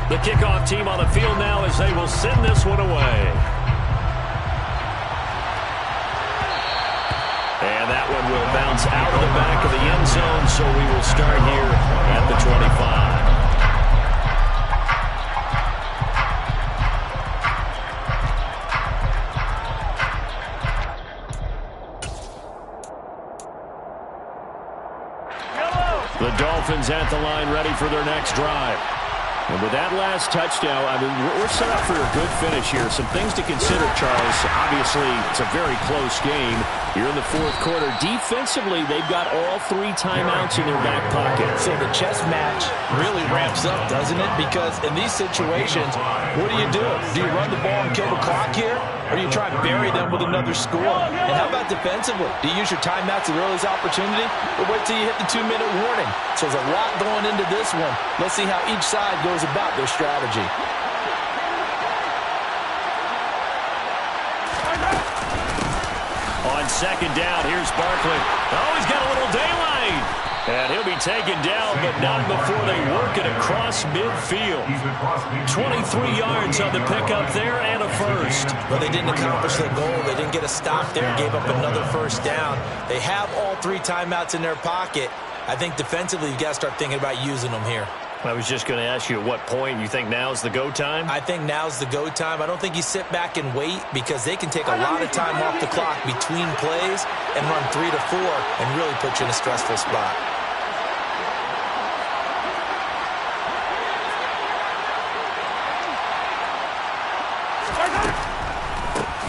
The kickoff team on the field now as they will send this one away. And that one will bounce out of the back of the end zone, so we will start here at the 25. The Dolphins at the line ready for their next drive. And with that last touchdown, I mean, we're set up for a good finish here. Some things to consider, Charles. Obviously, it's a very close game. You're in the fourth quarter. Defensively, they've got all 3 timeouts in their back pocket. So the chess match really ramps up, doesn't it? Because in these situations, what do? Do you run the ball and kill the clock here? Or do you try and bury them with another score? And how about defensively? Do you use your timeouts at the earliest opportunity? Or wait till you hit the 2-minute warning? So there's a lot going into this one. Let's see how each side goes about their strategy. On second down, here's Barkley. Oh, he's got a little daylight. And he'll be taken down, but not before they work it across midfield. 23 yards on the pickup there and a first. Well, they didn't accomplish their goal. They didn't get a stop there, gave up another first down. They have all 3 timeouts in their pocket. I think defensively, you've got to start thinking about using them here. I was just going to ask you at what point you think now's the go time? I think now's the go time. I don't think you sit back and wait because they can take a lot of time off the clock between plays and run 3 to 4 and really put you in a stressful spot.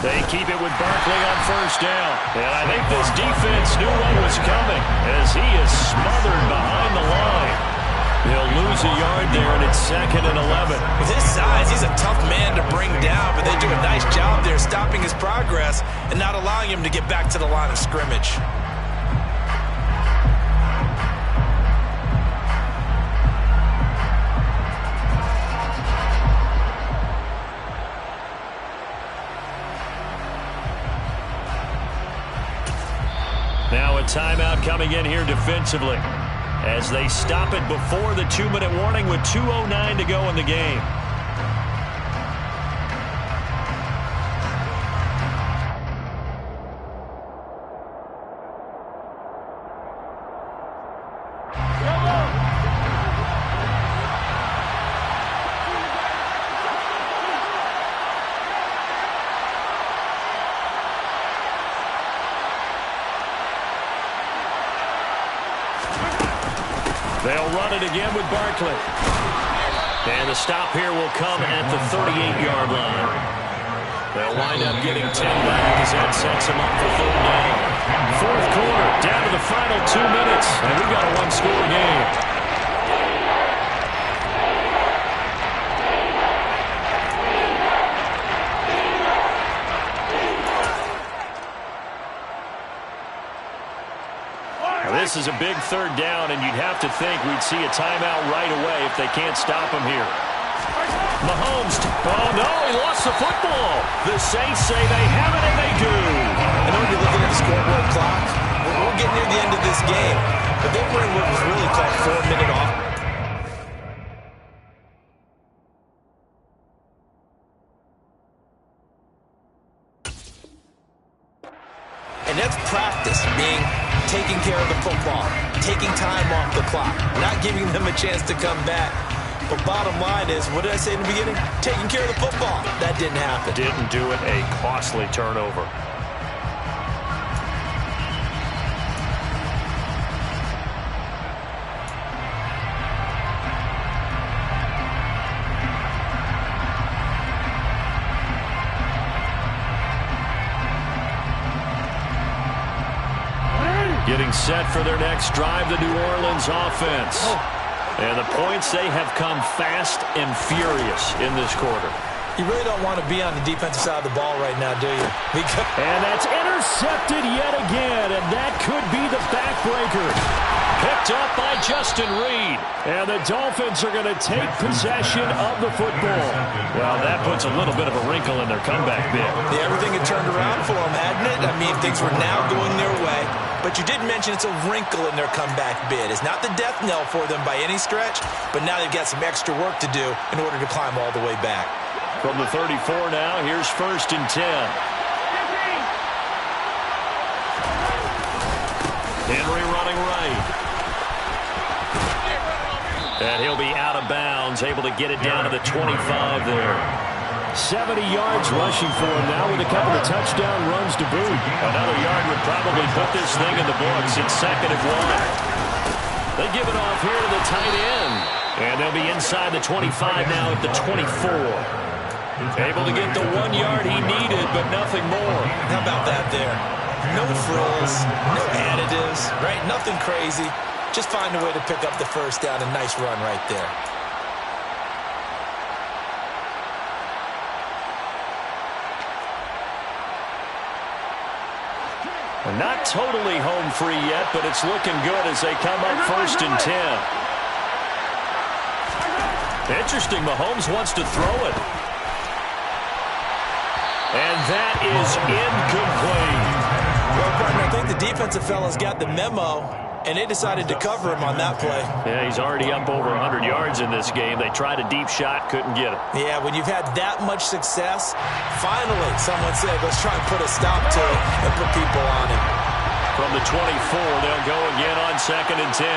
They keep it with Barkley on first down. And I think this defense knew what was coming as he is smothered behind the line. He'll lose a yard there, and it's 2nd and 11. With his size, he's a tough man to bring down, but they do a nice job there stopping his progress and not allowing him to get back to the line of scrimmage. Now a timeout coming in here defensively as they stop it before the 2-minute warning with 2:09 to go in the game. They'll run it again with Barkley. And the stop here will come at the 38-yard line. They'll wind up getting 10 back as that sets them up for 3rd down. Fourth quarter, down to the final 2 minutes, and we've got a one-score game. This is a big 3rd down, and you'd have to think we'd see a timeout right away if they can't stop him here. Mahomes, oh no, he lost the football. The Saints say they have it, and they do. I know you're looking at the scoreboard clock. We're getting near the end of this game, but they were in what was really called 4-minute off. And that's practice, being taking care of the football, taking time off the clock, not giving them a chance to come back. But bottom line is, what did I say in the beginning? Taking care of the football. That didn't happen. Didn't do it. A costly turnover. Getting set for their next drive, the New Orleans offense. And the points, they have come fast and furious in this quarter. You really don't want to be on the defensive side of the ball right now, do you? And that's intercepted yet again, and that could be the backbreaker. Picked up by Justin Reed. And the Dolphins are going to take possession of the football. Well, that puts a little bit of a wrinkle in their comeback bid. Yeah, everything had turned around for them, hadn't it? I mean, things were now going their way. But you did mention it's a wrinkle in their comeback bid. It's not the death knell for them by any stretch, but now they've got some extra work to do in order to climb all the way back. From the 34 now, here's 1st and 10. Henry running right. And he'll be out of bounds, able to get it down to the 25 there. 70 yards rushing for him now with a couple of touchdown runs to boot. Another yard would probably put this thing in the books. It's 2nd and 1. They give it off here to the tight end. And they'll be inside the 25 now at the 24. Able to get the 1 yard he needed, but nothing more. How about that there? No frills, no additives, right? Nothing crazy. Just find a way to pick up the 1st down. A nice run right there. Not totally home free yet, but it's looking good as they come up 1st and 10. Interesting, Mahomes wants to throw it. And that is incomplete. Well, partner, I think the defensive fellas got the memo, and they decided to cover him on that play. Yeah, he's already up over 100 yards in this game. They tried a deep shot, couldn't get it. Yeah, when you've had that much success, finally someone said, let's try and put a stop to it and put people on him. From the 24, they'll go again on 2nd and 10.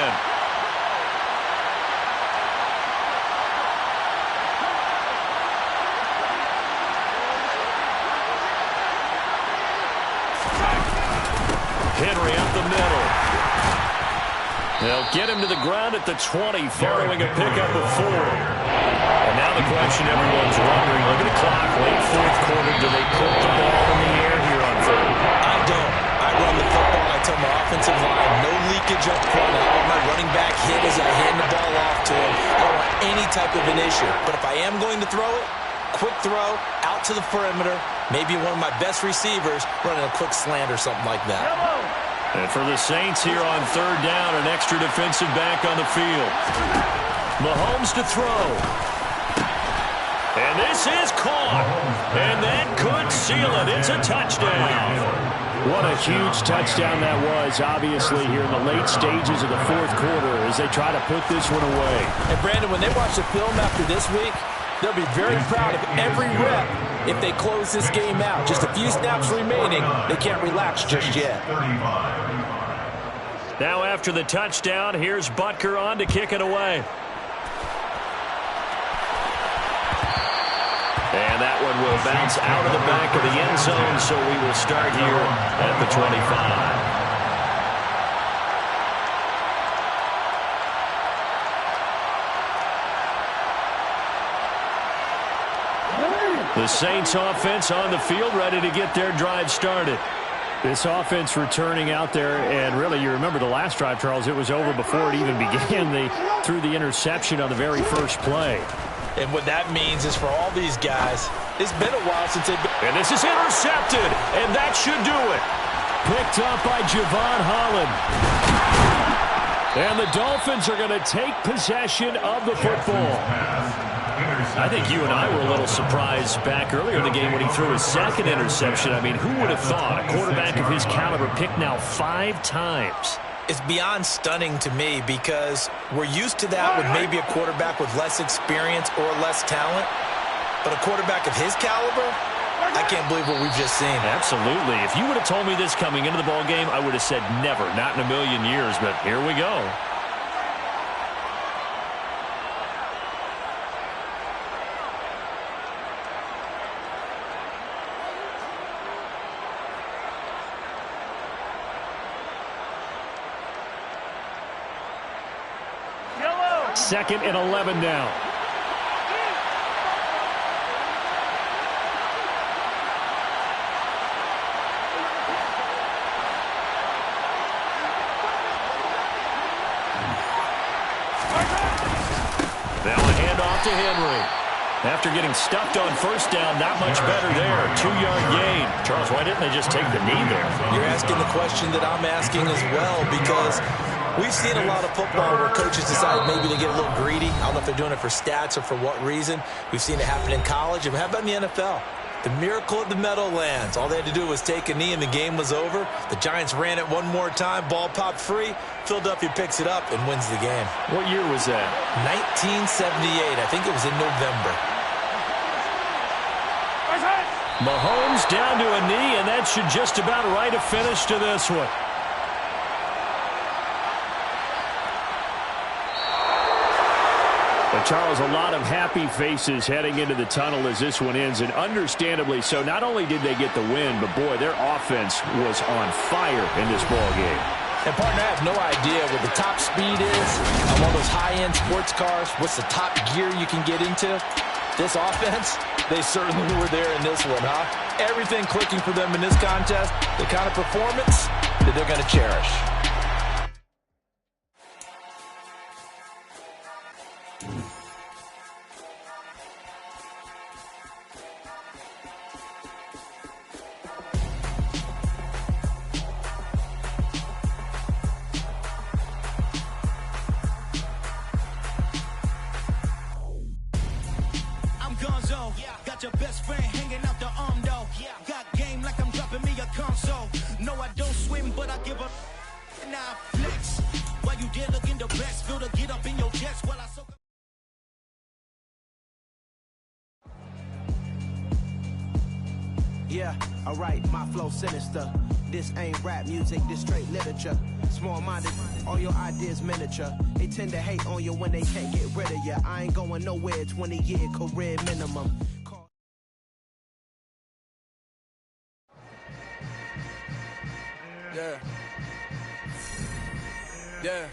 Henry up the middle. They'll get him to the ground at the 20 following a pickup of 4. And now the question everyone's wondering, look at the clock, late 4th quarter, do they put the ball in the air here on 3rd? I don't. I run the football. I tell my offensive line, no leakage up front. I want my running back hit as I hand the ball off to him. I don't want any type of an issue. But if I am going to throw it, quick throw, out to the perimeter, maybe one of my best receivers running a quick slant or something like that. And for the Saints here on 3rd down, an extra defensive back on the field. Mahomes to throw. And this is caught. And that could seal it. It's a touchdown. What a huge touchdown that was, obviously, here in the late stages of the fourth quarter as they try to put this one away. And, Brandon, when they watch the film after this week, they'll be very proud of every rep if they close this game out. Just a few snaps remaining. They can't relax just yet. Now after the touchdown, here's Butker on to kick it away. And that one will bounce out of the back of the end zone, so we will start here at the 25. The Saints offense on the field, ready to get their drive started. This offense returning out there, and really, you remember the last drive, Charles, it was over before it even began. They threw the interception on the very first play. And what that means is for all these guys, it's been a while since they've been... And this is intercepted, and that should do it. Picked up by Javon Holland. And the Dolphins are going to take possession of the football. I think you and I were a little surprised back earlier in the game when he threw his second interception. I mean, who would have thought a quarterback of his caliber picked now 5 times? It's beyond stunning to me because we're used to that with maybe a quarterback with less experience or less talent. But a quarterback of his caliber, I can't believe what we've just seen. Absolutely. If you would have told me this coming into the ballgame, I would have said never, not in a million years. But here we go. Second and 11 now. Now a handoff to Henry. After getting stuffed on first down, not much better there. 2-yard gain. Charles, why didn't they just take the knee there? You're asking the question that I'm asking as well, because we've seen a lot of football where coaches decide maybe they get a little greedy. I don't know if they're doing it for stats or for what reason. We've seen it happen in college. And how about in the NFL? The miracle of the Meadowlands. All they had to do was take a knee and the game was over. The Giants ran it one more time. Ball popped free. Philadelphia picks it up and wins the game. What year was that? 1978. I think it was in November. Mahomes down to a knee, and that should just about write a finish to this one. But Charles, a lot of happy faces heading into the tunnel as this one ends, and understandably so. Not only did they get the win, but boy, their offense was on fire in this ball game. And partner, I have no idea what the top speed is on one of those high-end sports cars. What's the top gear you can get into? This offense, they certainly were there in this one, huh? Everything clicking for them in this contest, the kind of performance that they're going to cherish. Got your best friend hanging out the arm though. Got game like I'm dropping me a console. No, I don't swim, but I give up. And I flex. While you there looking the best, feel to get up in your chest while I soak up. Yeah, alright, my flow sinister. This ain't rap music, this straight literature. Small-minded, all your ideas miniature. They tend to hate on you when they can't get rid of you. I ain't going nowhere, 20-year career minimum. Yeah. Yeah.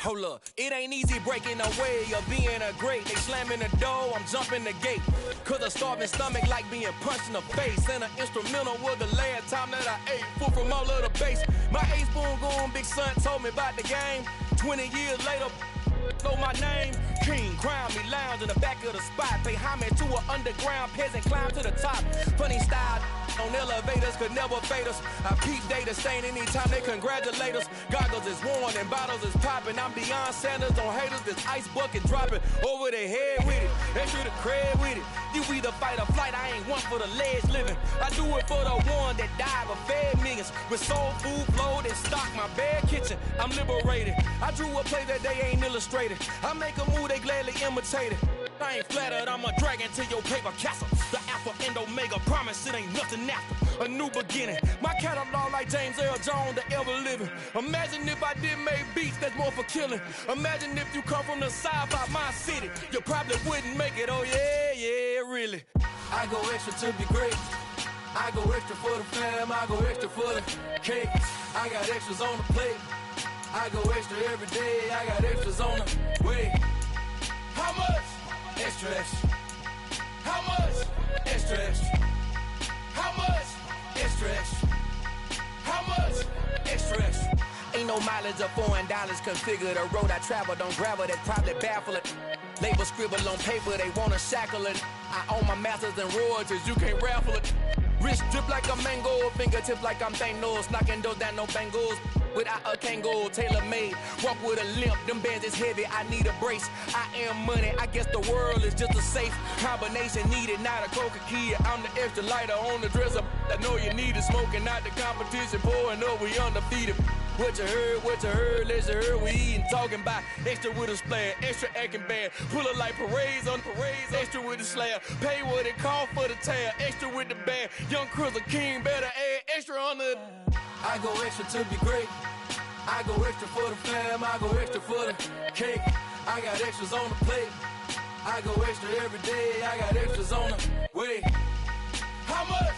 Hold up, it ain't easy breaking away or being a great. They slamming the door, I'm jumping the gate. Cause a starving stomach like being punched in the face. And an instrumental was the last time that I ate. Food from all of the base. My A-spoon going, big son told me about the game. 20 years later, know my name. King, crown me, lounge in the back of the spot. Pay homage to an underground peasant, climb to the top. Funny style, On elevators could never fade us. I peep data stain anytime they congratulate us. Goggles is worn and bottles is popping. I'm beyond Sanders on haters. This ice bucket dropping over their head with it. Extra the cred with it. You either fight or flight. I ain't one for the ledge living. I do it for the one that died but fed millions. With soul food flowed and stock my bare kitchen. I'm liberated. I drew a play that they ain't illustrated. I make a move they gladly imitate it. I ain't flattered, I'm a dragon to your paper castle. The alpha and omega, promise it ain't nothing after. A new beginning. My catalog like James Earl Jones, the ever living. Imagine if I did make beats that's more for killing. Imagine if you come from the side by my city. You probably wouldn't make it, oh yeah, really. I go extra to be great. I go extra for the fam, I go extra for the cake. I got extras on the plate. I go extra every day, I got extras on the way. How much? Extra, extra. How much? Extra, extra. How much? Extra, extra. How much? Extra, extra. Ain't no mileage of $4 configure the road I travel. Don't gravel, that's probably baffling. Label scribble on paper, they wanna shackle it. I own my masters and royalties, you can't raffle it. Wrist drip like a mango, fingertips like I'm Thanos, knocking those down no bangles. Without a Kango, tailor-made, walk with a limp, them bands is heavy, I need a brace. I am money, I guess the world is just a safe combination needed, not a coca key. I'm the extra lighter on the dresser, I know you need it, smoking out the competition, pouring up, we undefeated. What you heard, let's you heard, we eating, talking about extra with a splash, extra acting bad, pull it like parades on parades, extra with the slab, pay what it cost for the tab, extra with the bag, young Cruiser King, better add extra on the... I go extra to be great. I go extra for the fam, I go extra for the cake. I got extras on the plate. I go extra every day, I got extras on the way. How much?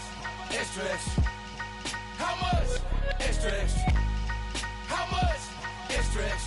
Extra, extra. How much? Extra, extra. How much? Extra, extra.